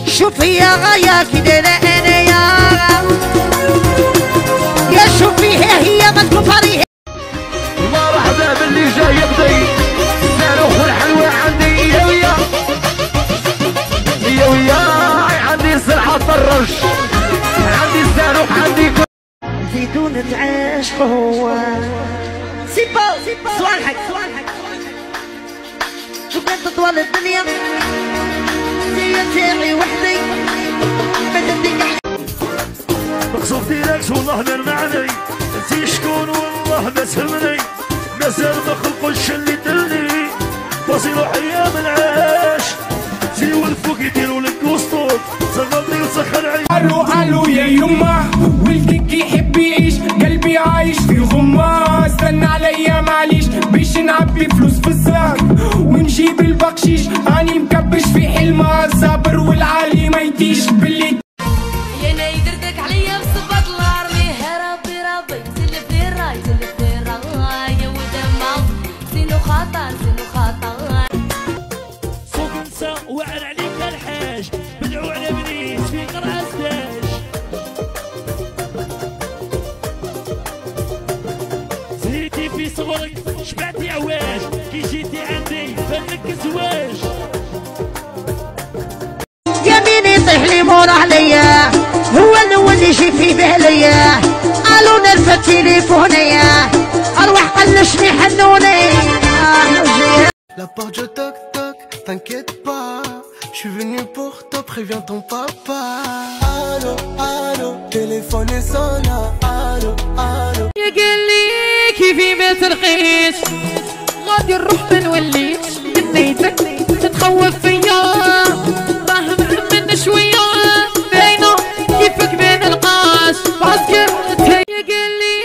شوفي يا غايا كده انا يا شوفي هي ما تكفري مرحبا باللي جاي يقضي الصاروخ والحلوى عندي يا ويا يا ويا عندي سلحة طرش عندي الصاروخ عندي بدون تعيش هو سيبو سؤال حق شو كانت طوال الدنيا تاعي وحدي مقصود ديركس والله ما معني انتي شكون والله ما تهمني مازال ما خلقوش اللي دلني باصي روحي من عاش زيو الفوق يديروا لك وسطوك صغرني وسخن عيني الو الو يا يما ولدك يحب يعيش قلبي عايش في غمة استنى عليا معليش باش نعبي فلوس في الزاك ونجيب البقشيش اني مكبش في حلمة صابر والعالي ما يديش باللي يا نايدردك عليا بصبط الارمي ربي ربي تلفي الراي تلفي الراي يا ودمع زينو خطر صوت نسا وعر عليك الحاج بدعوا على بنيت في قرعة ستاج زهيتي في صغرك شبعتي عواج كي جيتي عندي فنك الزواج يمين يطيح لي مور عليا هو الاول يجي في باليا قالوا نرفد تليفونيا اروح قلشني حنوني La porte je toc toc, t'inquiète pas, je suis venu pour toi, préviens ton papa. Allô, allô, téléphone sonne, allô, allô. يا قلي كيفي ما ترخيش غادي نروح ما نوليش نيتك تتخوف فيا راه مأمن شوية باينة كيفك ما نلقاش باسكو يا قلي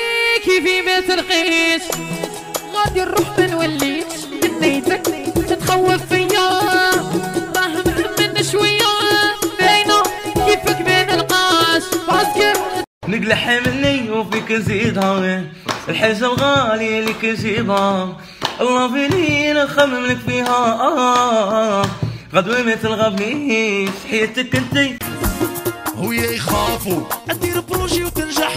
كيفي ما ترخيش غادي نروح ما نوليش نيتك تتخوف فيا راه مأمن شوية باينة كيفك ما نلقاش باسكو نقلح مني وفيك نزيدها الحاجة الغالية اللي كنجيبها الله فيني نخمم لك فيها غدوة ما تلغبنيش حياتك انتي ويا يخافوا ادير بروجي وتنجح